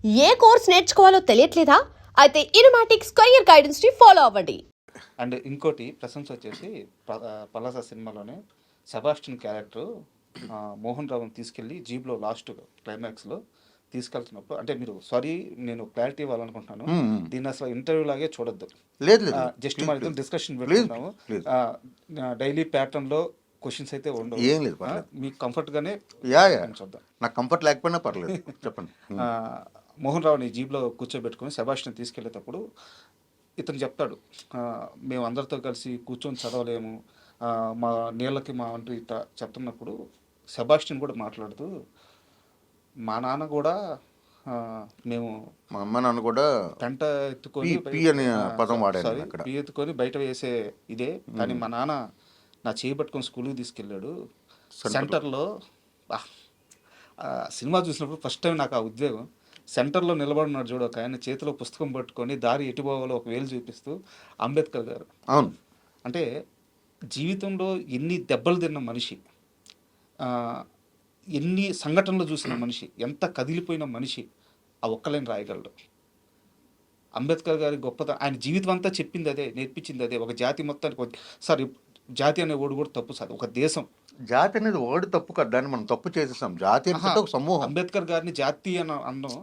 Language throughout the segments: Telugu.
ఏ కోర్స్ నేర్చుకోవాలో తెలియట్లేదా? అయితే ఇనుమాటిక్స్ కెరియర్ గైడెన్స్ ని ఫాలో అవ్వండి. అండ్ ఇంకోటి ప్రశంస వచ్చేసి పలాస సినిమాలోనే సెబాస్టియన్ క్యారెక్టర్ మోహన్ రావుని తీసుకెళ్ళి జీప్లో లాస్ట్ క్లైమాక్స్లో తీసుకెళ్తున్నప్పుడు, అంటే మీరు సారీ నేను క్లారిటీ ఇవ్వాలనుకుంటున్నాను, దీన్ని అసలు ఇంటర్వ్యూ లాగే చూడొద్దు. లేదు లేదు జస్ట్ ప్లీజ్, మన ఇద్దరం ప్లీజ్. డిస్కషన్ ప్లీజ్, పెట్టుకుందాము. ప్లీజ్. డైలీ ప్యాటర్న్లో క్వశ్చన్స్ అయితే ఉండవు. ఏం లేదు, పర్లేదు. మీకు కంఫర్ట్గానే యా యా చూద్దాం. నాకు కంఫర్ట్ లేకపోయినా పర్లేదు, చెప్పండి. ఆ, మోహన్ రావుని జీప్లో కూర్చోబెట్టుకొని సెబాస్టియన్ తీసుకెళ్లేటప్పుడు ఇతను చెప్తాడు, మేము అందరితో కలిసి కూర్చొని చదవలేము, మా నీళ్ళకి మా అంటూ ఇట్లా చెప్తున్నప్పుడు సెబాస్టియన్ కూడా మాట్లాడుతూ, మా నాన్న కూడా ఆ, మేము మా అమ్మ నాన్న కూడా పెంట ఎత్తుకొని పి అనే పదం వాడాను సారీ అక్కడ. పీ ఎత్తుకొని బయట వేసే ఇదే, కానీ మా నాన్న నా చేయి పట్టుకొని స్కూల్కి తీసుకెళ్ళాడు సెంటర్లో. సినిమా చూసినప్పుడు ఫస్ట్ టైం నాకు ఆ ఉద్వేగం. సెంటర్లో నిలబడినాడు చూడు ఒక ఆయన, చేతిలో పుస్తకం పట్టుకొని దారి ఎటు పోవాలో ఒక వేలు చూపిస్తూ, అంబేద్కర్ గారు. అవును. అంటే జీవితంలో ఎన్ని దెబ్బలు తిన్న మనిషి, ఆ, ఎన్ని సంఘటనలు చూసిన మనిషి, ఎంత కదిలిపోయిన మనిషి ఆ ఒక్కలైన రాయగలడు. అంబేద్కర్ గారి గొప్పతనం, ఆయన జీవితం అంతా చెప్పింది అదే, నేర్పించింది అదే. ఒక జాతి మొత్తానికి సారీ, జాతి అనే ఓడి కూడా తప్పు సార్, ఒక దేశం. జాతి అనేది వర్డ్ తప్పు కదా, దాన్ని మనం తప్పు చేసేసాం. జాతి అంటే ఒక సమూహం. అంబేద్కర్ గారిని జాతి అని అన్నాం.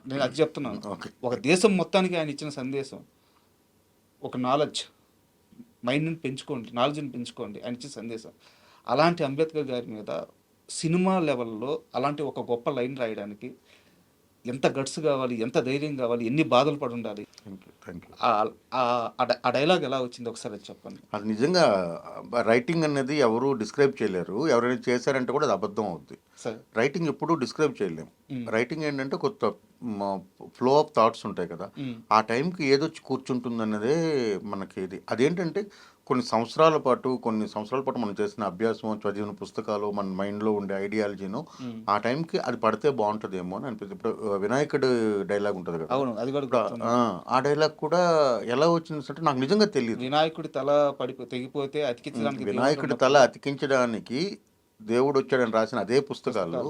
నేను అది చెప్తున్నాను. ఓకే. ఒక దేశం మొత్తానికి ఆయన ఇచ్చిన సందేశం, ఒక నాలెడ్జ్, మైండ్ని పెంచుకోండి, నాలెడ్జ్ని పెంచుకోండి ఆయన ఇచ్చిన సందేశం. అలాంటి అంబేద్కర్ గారి మీద సినిమా లెవెల్లో అలాంటి ఒక గొప్ప లైన్ రాయడానికి ఎంత గట్స్ కావాలి, ఎంత ధైర్యం కావాలి, ఎన్ని బాధలు పడి ఉండాలి. Thank you. ఆ డైలాగ్ ఎలా వచ్చింది ఒకసారి అది చెప్పండి. అది నిజంగా రైటింగ్ అనేది ఎవరు డిస్క్రైబ్ చేయలేరు. ఎవరైనా చేశారంటే కూడా అది అబద్ధం అవుద్ది. సార్ రైటింగ్ ఎప్పుడూ డిస్క్రైబ్ చేయలేము. రైటింగ్ ఏంటంటే కొత్త ఫ్లో ఆఫ్ థాట్స్ ఉంటాయి కదా, ఆ టైంకి ఏదొచ్చి కూర్చుంటుంది అన్నదే మనకి ఇది. అదేంటంటే కొన్ని సంవత్సరాల పాటు మనం చేసిన అభ్యాసం, చదివిన పుస్తకాలు, మన మైండ్లో ఉండే ఐడియాలజీను ఆ టైంకి అది పడితే బాగుంటుందేమో అని అనిపిస్తుంది. ఇప్పుడు వినాయకుడు డైలాగ్ ఉంటుంది కదా, అవును, అది కూడా గుర్తుంది. ఆ డైలాగ్ కూడా ఎలా వచ్చింది అంటే నాకు నిజంగా తెలియదు. వినాయకుడి తల తెగిపోతే అతికించడానికి వినాయకుడి తల అతికించడానికి దేవుడు వచ్చాడని రాసిన అదే పుస్తకాలు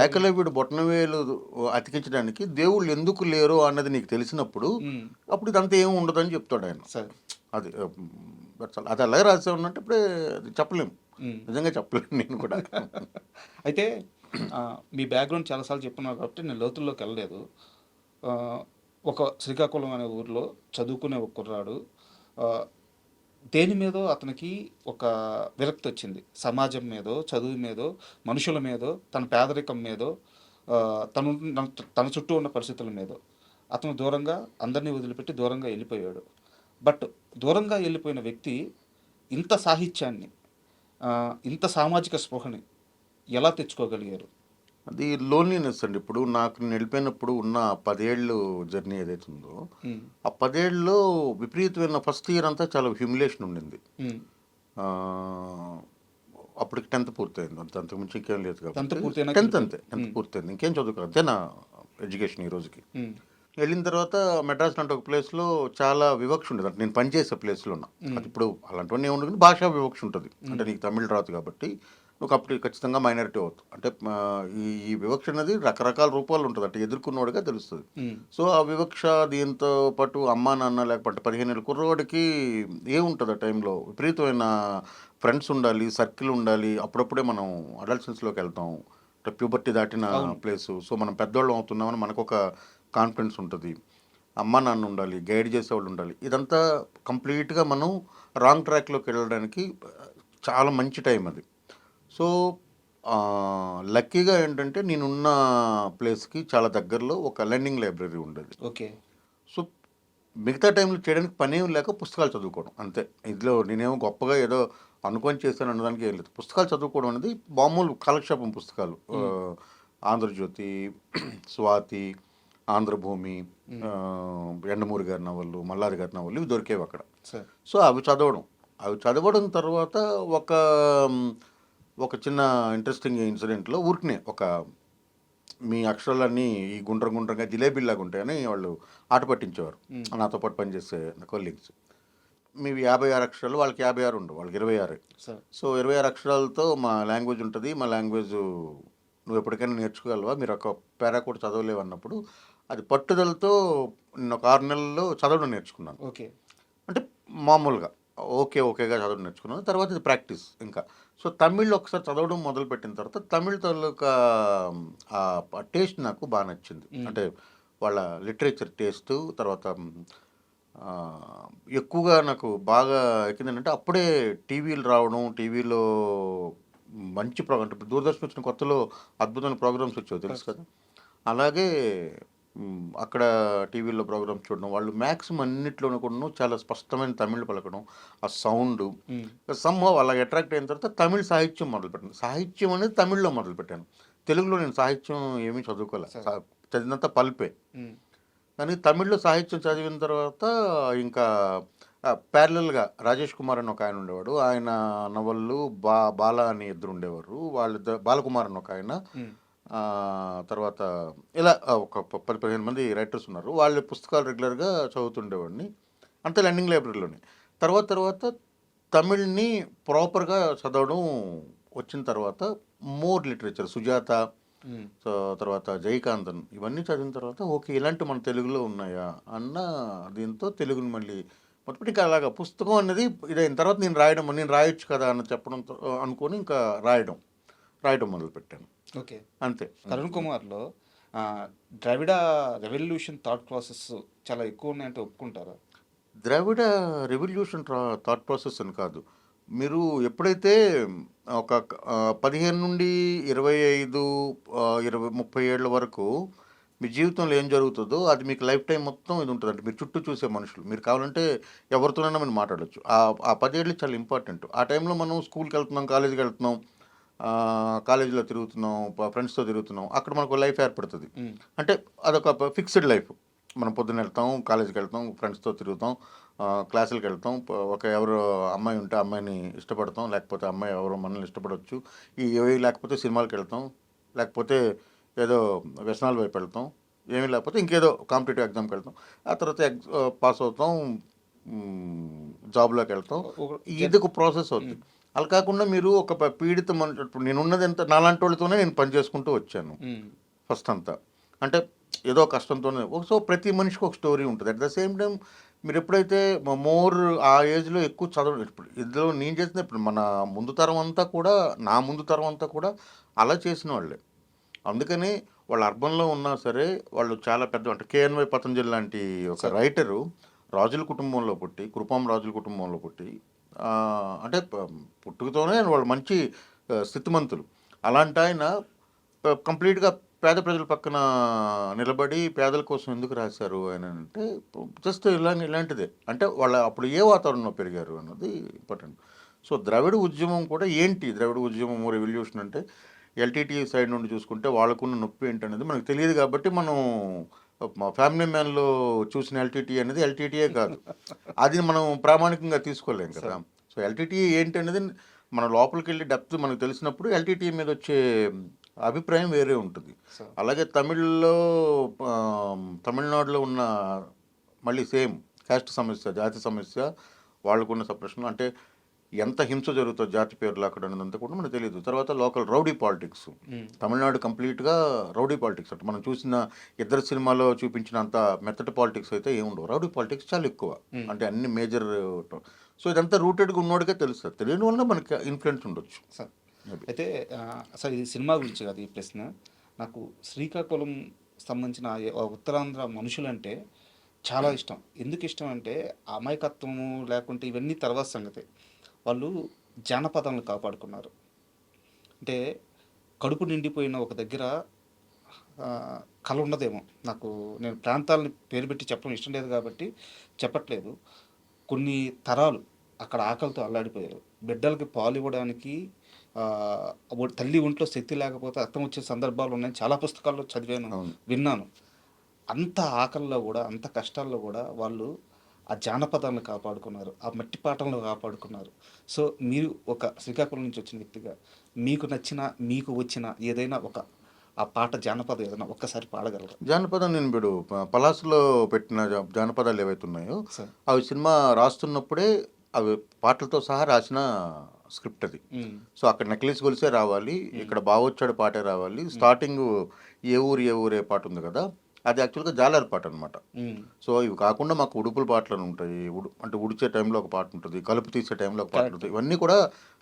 ఏకలవ్యుడు బొటనవేలు అతికించడానికి దేవుళ్ళు ఎందుకు లేరు అన్నది నీకు తెలిసినప్పుడు అప్పుడు ఇదంతా ఏమి ఉండదని చెప్తాడు ఆయన. అది అది అలాగే రాసే ఉన్నట్టు ఇప్పుడే అది చెప్పలేము, నిజంగా చెప్పలేము నేను కూడా. అయితే మీ బ్యాక్గ్రౌండ్ చాలాసార్లు చెప్పున్నారు కాబట్టి నేను లోతుల్లోకి వెళ్ళలేదు. ఒక శ్రీకాకుళం అనే ఊర్లో చదువుకునే ఒక కుర్రాడు, దేని మీదో అతనికి ఒక విరక్తి వచ్చింది. సమాజం మీదో, చదువు మీదో, మనుషుల మీదో, తన పేదరికం మీదో, తను తన చుట్టూ ఉన్న పరిస్థితుల మీదో అతను దూరంగా, అందరినీ వదిలిపెట్టి దూరంగా వెళ్ళిపోయాడు. బట్ దూరంగా వెళ్ళిపోయిన వ్యక్తి ఇంత సాహిత్యాన్ని, ఇంత సామాజిక స్పృహని ఎలా తెచ్చుకోగలిగారు? అది లోన్లీనెస్ అండి. ఇప్పుడు నాకు నేను వెళ్ళిపోయినప్పుడు ఉన్న 10 ఏళ్ళు జర్నీ ఏదైతే ఉందో, ఆ 10 ఏళ్ళలో విపరీతమైన ఫస్ట్ ఇయర్ అంతా చాలా హ్యూమిలేషన్ ఉండింది. అప్పటికి 10th పూర్తయింది, అంతకుమించి ఇంకేం లేదు కాబట్టి 10th అంతే, 10th పూర్తయింది, ఇంకేం చదువుకో అంతే నా ఎడ్యుకేషన్ ఈ రోజుకి. వెళ్ళిన తర్వాత మెడ్రాస్ అంటే ఒక ప్లేస్లో చాలా వివక్ష ఉండేది, అంటే నేను పనిచేసే ప్లేస్లో ఉన్నా. అది ఇప్పుడు అలాంటివన్నీ ఏముండదు కానీ భాషా వివక్ష ఉంటుంది. అంటే నీకు తమిళ రాదు కాబట్టి నువ్వు అప్పుడు ఖచ్చితంగా మైనారిటీ అవుతుంది. అంటే ఈ వివక్ష అనేది రకరకాల రూపాలు ఉంటుంది, అంటే ఎదుర్కొన్నవాడిగా తెలుస్తుంది. సో ఆ వివక్ష, దీంతో పాటు అమ్మా నాన్న లేకపోతే 15 ఏళ్ళ కుర్రవాడికి ఏముంటుంది ఆ టైంలో, విపరీతమైన ఫ్రెండ్స్ ఉండాలి, సర్కిల్ ఉండాలి. అప్పుడప్పుడే మనం అడల్సెన్స్లోకి వెళ్తాం, అంటే ప్యూబర్టీ దాటిన ప్లేసు. సో మనం పెద్దవాళ్ళం అవుతున్నామని మనకు ఒక కాన్ఫిడెన్స్ ఉంటుంది. అమ్మ నాన్న ఉండాలి, గైడ్ చేసేవాళ్ళు ఉండాలి. ఇదంతా కంప్లీట్గా మనం రాంగ్ ట్రాక్లోకి వెళ్ళడానికి చాలా మంచి టైం అది. సో లక్కీగా ఏంటంటే నేనున్న ప్లేస్కి చాలా దగ్గరలో ఒక లెర్నింగ్ లైబ్రరీ ఉండేది. ఓకే. సో మిగతా టైంలో చేయడానికి పనేం లేక పుస్తకాలు చదువుకోవడం అంతే. ఇందులో నేనేమో గొప్పగా ఏదో అనుకొని చేశాను అనడానికి ఏం లేదు. పుస్తకాలు చదువుకోవడం అనేది మామూలు కాలక్షేపం పుస్తకాలు, ఆంధ్రజ్యోతి, స్వాతి, ఆంధ్రభూమి, ఎండమూరి గారి నవళ్ళు, మల్లాది గారి నవళ్ళు ఇవి దొరికేవి అక్కడ. సో అవి చదవడం తర్వాత ఒక చిన్న ఇంట్రెస్టింగ్ ఇన్సిడెంట్లో ఊరికనే ఒక మీ అక్షరాలన్నీ ఈ గుండ్రంగా జిలేబీలాగా ఉంటాయని వాళ్ళు ఆట పట్టించేవారు నాతో పాటు పనిచేసే నా కొలీగ్స్. మీవి 56 అక్షరాలు, వాళ్ళకి 56 ఉండవు, వాళ్ళకి 26. సో 26 అక్షరాలతో మా లాంగ్వేజ్ ఉంటుంది, మా లాంగ్వేజ్ నువ్వు ఎప్పటికైనా నేర్చుకోగలవా, మీరు ఒక పేరా కూడా చదవలేవు అన్నప్పుడు అది పట్టుదలతో నేను ఒక 6 నెలల్లో చదవడం నేర్చుకున్నాను. ఓకే. అంటే మామూలుగా ఓకేగా చదవడం నేర్చుకున్నాను. తర్వాత ఇది ప్రాక్టీస్ ఇంకా. సో తమిళ్ ఒకసారి చదవడం మొదలుపెట్టిన తర్వాత తమిళ్ తాలూకా టేస్ట్ నాకు బాగా నచ్చింది. అంటే వాళ్ళ లిటరేచర్ టేస్టు తర్వాత ఆ, ఎక్కువగా నాకు బాగా ఎక్కిందంటే అప్పుడే టీవీలు రావడం, టీవీలో మంచి ప్రోగ్రామ్, అంటే ఇప్పుడు దూరదర్శన్ వచ్చిన కొత్తలో అద్భుతమైన ప్రోగ్రామ్స్ వచ్చాయి తెలుసు కదా. అలాగే అక్కడ టీవీలో ప్రోగ్రామ్స్ చూడడం, వాళ్ళు మ్యాక్సిమం అన్నిట్లోనూ కూడా చాలా స్పష్టమైన తమిళ్ పలకడం, ఆ సౌండ్ సంహవ్ అలా అట్రాక్ట్ అయిన తర్వాత తమిళ్ సాహిత్యం మొదలుపెట్టాను. సాహిత్యం అనేది తమిళ్లో మొదలుపెట్టాను. తెలుగులో నేను సాహిత్యం ఏమీ చదువుకోలే, చదివినంత పల్పే. కానీ తమిళ్లో సాహిత్యం చదివిన తర్వాత ఇంకా ప్యారలల్గా రాజేష్ కుమార్ అని ఒక ఆయన ఉండేవాడు, ఆయన నవళ్ళు బాల అని ఇద్దరు ఉండేవారు, వాళ్ళిద్దరు బాలకుమార్ అని ఒక ఆయన, తర్వాత ఇలా ఒక 10-15 మంది రైటర్స్ ఉన్నారు. వాళ్ళ పుస్తకాలు రెగ్యులర్గా చదువుతుండేవాడిని, అంతే లెర్నింగ్ లైబ్రరీలోని. తర్వాత తమిళ్ని ప్రాపర్గా చదవడం వచ్చిన తర్వాత మోర్ లిటరేచర్, సుజాత, సో తర్వాత జయకాంతన్, ఇవన్నీ చదివిన తర్వాత ఓకే ఇలాంటి మన తెలుగులో ఉన్నాయా అన్న దీంతో తెలుగుని మళ్ళీ మొదటి ఇంకా అలాగా పుస్తకం అనేది ఇదైన తర్వాత నేను రాయొచ్చు కదా అని చెప్పడంతో అనుకొని ఇంకా రాయడం మొదలుపెట్టాను. ఓకే. అంతే. కరుణ్ కుమార్లో ద్రవిడ రెవల్యూషన్ థాట్ ప్రాసెస్ చాలా ఎక్కువ ఉన్నాయంటే ఒప్పుకుంటారా? ద్రవిడ రెవల్యూషన్ థాట్ ప్రాసెస్ అని కాదు, మీరు ఎప్పుడైతే ఒక 15 నుండి 25, 30 ఏళ్ళ వరకు మీ జీవితంలో ఏం జరుగుతుందో అది మీకు లైఫ్ టైం మొత్తం ఇది ఉంటుంది. అంటే మీరు చుట్టూ చూసే మనుషులు, మీరు కావాలంటే ఎవరితోనైనా మీరు మాట్లాడచ్చు. ఆ 10 ఏళ్ళు చాలా ఇంపార్టెంట్. ఆ టైంలో మనం స్కూల్కి వెళ్తున్నాం, కాలేజీకి వెళ్తున్నాం, కాలేజీలో తిరుగుతున్నాం, ఫ్రెండ్స్తో తిరుగుతున్నాం, అక్కడ మనకు లైఫ్ ఏర్పడుతుంది. అంటే అదొక ఫిక్స్డ్ లైఫ్. మనం పొద్దున్న వెళ్తాం, కాలేజీకి వెళ్తాం, ఫ్రెండ్స్తో తిరుగుతాం, క్లాసులకు వెళ్తాం, ఎవరు అమ్మాయి ఉంటే అమ్మాయిని ఇష్టపడతాం, లేకపోతే అమ్మాయి ఎవరో మనల్ని ఇష్టపడవచ్చు, లేకపోతే సినిమాలకు వెళ్తాం, లేకపోతే ఏదో వ్యసనాల వైపు వెళ్తాం, ఏమీ లేకపోతే ఇంకేదో కాంపిటేటివ్ ఎగ్జామ్కి వెళ్తాం, ఆ తర్వాత పాస్ అవుతాం, జాబ్లోకి వెళ్తాం, ఇది ఒక ప్రాసెస్ అవుతుంది. అలా కాకుండా మీరు ఒక పీడిత మనిషి, ఇప్పుడు నేనున్నది ఎంత నాలాంటి వాళ్ళతోనే నేను పని చేసుకుంటూ వచ్చాను ఫస్ట్ అంతా. అంటే ఏదో కష్టంతోనే. సో ప్రతి మనిషికి ఒక స్టోరీ ఉంటుంది. అట్ ద సేమ్ టైం మీరు ఎప్పుడైతే మోర్ ఆ ఏజ్లో ఎక్కువ చదవడం, ఇప్పుడు ఇందులో నేను చేసిన ఇప్పుడు మన ముందు తరం అంతా కూడా, నా ముందు తరం అంతా కూడా అలా చేసిన వాళ్ళే. అందుకని వాళ్ళు అర్బన్లో ఉన్నా సరే వాళ్ళు చాలా పెద్ద, అంటే కేఎన్వై పతంజలి లాంటి ఒక రైటరు రాజుల కుటుంబంలో పుట్టి, కృపాం రాజుల కుటుంబంలో పుట్టి, అంటే పుట్టుకతోనే వాళ్ళు మంచి స్థితిమంతులు. అలాంటి ఆయన కంప్లీట్గా పేద ప్రజల పక్కన నిలబడి పేదల కోసం ఎందుకు రాశారు అని అంటే జస్ట్ ఇలాంటిదే. అంటే వాళ్ళ అప్పుడు ఏ వాతావరణంలో పెరిగారు అన్నది ఇంపార్టెంట్. సో ద్రవిడ ఉద్యమం కూడా ఏంటి, ద్రవిడ ఉద్యమం రెవల్యూషన్ అంటే ఎల్టీటీ సైడ్ నుండి చూసుకుంటే వాళ్ళకున్న నొప్పి ఏంటనేది మనకు తెలియదు. కాబట్టి మనం మా ఫ్యామిలీ మ్యాన్లో చూసిన ఎల్టీటీ అనేది ఎల్టీటీయే కాదు, అది మనం ప్రామాణికంగా తీసుకోలేం కదా. సో ఎల్టీటీ ఏంటి అనేది మన లోపలికి వెళ్ళి డెప్త్ మనకు తెలిసినప్పుడు ఎల్టీటీ మీద వచ్చే అభిప్రాయం వేరే ఉంటుంది. అలాగే తమిళనాడులో ఉన్న మళ్ళీ సేమ్ క్యాస్ట్ సమస్య, జాతి సమస్య, వాళ్ళకున్న సప్రెషన్, అంటే ఎంత హింస జరుగుతుంది జాతి పేర్లు అక్కడ అనేదంతా కూడా మనకు తెలియదు. తర్వాత లోకల్ రౌడీ పాలిటిక్స్, తమిళనాడు కంప్లీట్గా రౌడీ పాలిటిక్స్. అంటే మనం చూసిన ఇద్దరు సినిమాలో చూపించినంత మెత్తటి పాలిటిక్స్ అయితే ఏముండవు, రౌడీ పాలిటిక్స్ చాలా ఎక్కువ, అంటే అన్ని మేజర్. సో ఇదంతా రూటెడ్గా ఉన్నోడికే తెలుస్తుంది, తెలియని వల్ల మనకి ఇన్ఫ్లుయెన్స్ ఉండొచ్చు. అయితే అసలు ఇది సినిమా గురించి కాదు ఈ ప్రశ్న. నాకు శ్రీకాకుళం సంబంధించిన ఉత్తరాంధ్ర మనుషులంటే చాలా ఇష్టం. ఎందుకు ఇష్టం అంటే అమాయకత్వము లేకుంటే ఇవన్నీ తర్వాత సంగతి. వాళ్ళు జానపదాలను కాపాడుకున్నారు. అంటే కడుపు నిండిపోయిన ఒక దగ్గర కళ ఉండదేమో. నేను ప్రాంతాలని పేరు పెట్టి చెప్పడం ఇష్టం లేదు కాబట్టి చెప్పట్లేదు. కొన్ని తరాలు అక్కడ ఆకలితో అల్లాడిపోయారు. బిడ్డలకి పాలు ఇవ్వడానికి తల్లి ఒంట్లో శక్తి లేకపోతే రక్తం వచ్చే సందర్భాలు ఉన్నాయని చాలా పుస్తకాల్లో చదివాను, విన్నాను. అంత ఆకలిలో కూడా, అంత కష్టాల్లో కూడా వాళ్ళు ఆ జానపదాలను కాపాడుకున్నారు, ఆ మట్టి పాటలను కాపాడుకున్నారు. సో మీరు ఒక శ్రీకాకుళం నుంచి వచ్చిన వ్యక్తిగా మీకు నచ్చిన, మీకు వచ్చిన ఏదైనా ఆ పాట జానపదం ఏదైనా ఒక్కసారి పాడగలరా? జానపదం నేను ఇప్పుడు పలాసులో పెట్టిన జానపదాలు ఏవైతే ఉన్నాయో అవి సినిమా రాస్తున్నప్పుడే అవి పాటలతో సహా రాసిన స్క్రిప్ట్ అది. సో అక్కడ నెక్లెస్ గొలిసే రావాలి, ఇక్కడ బావొచ్చాడు పాటే రావాలి, స్టార్టింగ్ ఏ ఊరే పాట ఉంది కదా, అది యాక్చువల్గా జాలర్ పాట అనమాట. సో ఇవి కాకుండా మాకు ఉడుపుల పాటలు ఉంటాయి, అంటే ఉడిచే టైంలో ఒక పాట ఉంటుంది, కలుపు తీసే టైంలో ఒక పాట ఉంటుంది. ఇవన్నీ కూడా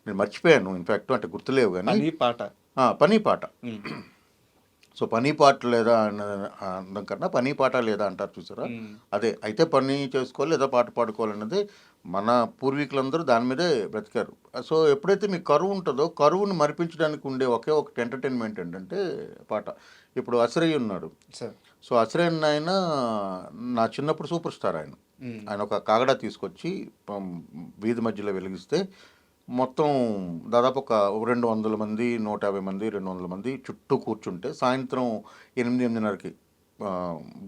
నేను మర్చిపోయాను ఇన్ఫ్యాక్ట్, అంటే గుర్తులేవు కానీ పని పాట. సో పని పాట లేదా అనడం కన్నా పని పాట లేదా అంటారు చూసారా, అదే. అయితే పని చేసుకోవాలి లేదా పాట పాడుకోవాలన్నది మన పూర్వీకులందరూ దాని మీదే బ్రతికారు. సో ఎప్పుడైతే మీకు కరువు ఉంటుందో, కరువును మరిపించడానికి ఉండే ఒకే ఒకటి ఎంటర్టైన్మెంట్ ఏంటంటే పాట. ఇప్పుడు అసరయ్య ఉన్నాడు, సో అసరయ్య ఆయన నా చిన్నప్పుడు సూపర్ స్టార్. ఆయన ఒక కాగడా తీసుకొచ్చి వీధి మధ్యలో వెలిగిస్తే మొత్తం దాదాపు ఒక 200 మంది, 150 మంది, 200 మంది చుట్టూ కూర్చుంటే సాయంత్రం 8-8:30కి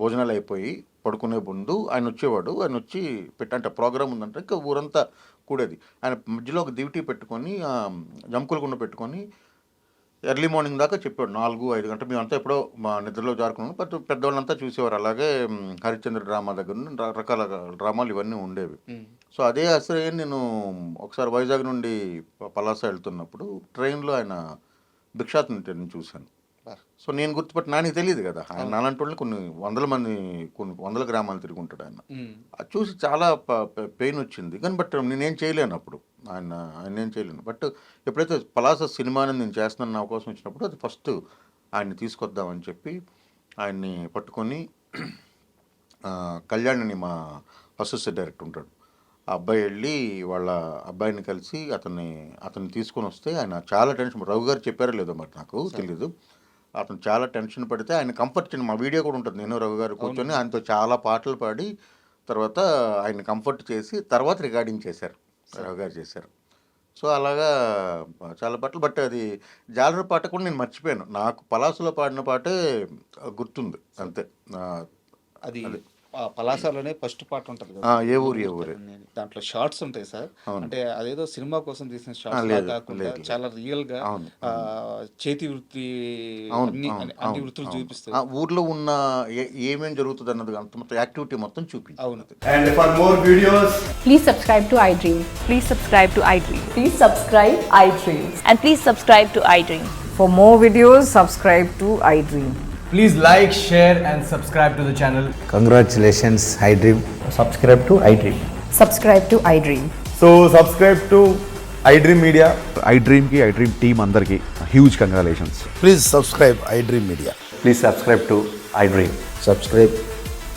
భోజనాలు అయిపోయి పడుకునే ముందు ఆయన వచ్చేవాడు. ఆయన వచ్చి అంటే ప్రోగ్రామ్ ఉందంటే ఇంకా ఊరంతా కూడేది. ఆయన మధ్యలో ఒక దివిటీ పెట్టుకొని జంకుల గుండ పెట్టుకొని ఎర్లీ మార్నింగ్ దాకా చెప్పాడు. 4-5 గంటలు మేమంతా ఎప్పుడో మా నిద్రలో జారుకున్నాం. బట్ పెద్దవాళ్ళంతా చూసేవారు. అలాగే హరిశ్చంద్ర డ్రామా దగ్గర నుండి రకరకాల డ్రామాలు ఇవన్నీ ఉండేవి. సో అదే అసలు నేను ఒకసారి వైజాగ్ నుండి పలాస వెళ్తున్నప్పుడు ట్రైన్లో ఆయన భిక్షాటన చూశాను. సో నేను గుర్తుపట్టి, నాకు తెలియదు కదా, ఆయన అలాంటి వాళ్ళని కొన్ని వందల గ్రామాలు తిరిగి ఉంటాడు ఆయన. అది చూసి చాలా పెయిన్ వచ్చింది. కానీ బట్ నేనేం చేయలేను అప్పుడు, ఆయన ఏం చేయలేను. బట్ ఎప్పుడైతే పలాస సినిమాని నేను చేస్తున్న అవకాశం వచ్చినప్పుడు అది ఫస్ట్ ఆయన్ని తీసుకొద్దామని చెప్పి ఆయన్ని పట్టుకొని కళ్యాణ్ అని మా అసోసియేట్ డైరెక్టర్ ఉంటాడు, ఆ అబ్బాయి వెళ్ళి వాళ్ళ అబ్బాయిని కలిసి అతన్ని తీసుకొని వస్తే ఆయన చాలా టెన్షన్. రఘు గారు చెప్పారో లేదో మరి నాకు తెలీదు. అతను చాలా టెన్షన్ పడితే ఆయన కంఫర్ట్ మా వీడియో కూడా ఉంటుంది, నేను రఘు గారు కూర్చొని ఆయనతో చాలా పాటలు పాడి తర్వాత ఆయన కంఫర్ట్ చేసి తర్వాత రికార్డింగ్ చేశారు, రఘు గారు చేశారు. సో అలాగా చాలా పాటలు. బట్ అది జాలర పాట కూడా నేను మర్చిపోయాను. నాకు పలాసలో పాడిన పాటే గుర్తుంది అంతే. అది పలాసలోనే ఫస్ట్ పాట ఉంటుంది కదా, ఏ ఊరే దాంట్లో షార్ట్స్ ఉంటాయి సార్. అంటే అదేదో సినిమా కోసం తీసిన షార్ట్స్ కాకుండా చాలా రియల్ గా చేతి వృత్తి అన్ని వృత్తులు చూపిస్తారు. ఊర్లో ఉన్న ఏమేం జరుగుతుంది అన్నది అంత మొత్తం యాక్టివిటీ మొత్తం చూపించి. అవును. And for more videos, please subscribe to iDream. Please subscribe to iDream. Please subscribe iDream. And please subscribe to iDream. For more videos, subscribe to iDream. please like, share and subscribe to the channel. Congratulations, iDream. Subscribe to iDream. Subscribe to iDream. So subscribe to iDream Media. iDream team andarki huge congratulations. Please subscribe iDream Media. Please subscribe to iDream. Subscribe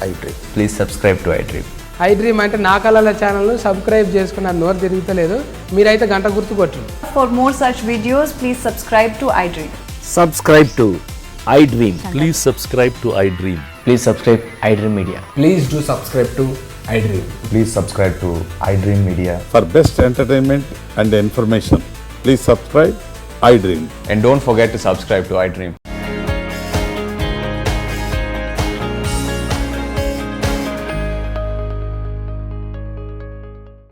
iDream. Please subscribe to iDream. iDream అంటే నా కళల ఛానల్ను సబ్స్క్రైబ్ చేసుకున్న నోరు తిరుగుతలేదు, మీరైతే గంట గుర్తు కొట్టండి. For more such videos, please subscribe to iDream. Subscribe to iDream. Please subscribe to iDream. Please subscribe iDream Media. Please do subscribe to iDream. Please subscribe to iDream Media. For best entertainment and information, please subscribe iDream. And don't forget to subscribe to iDream.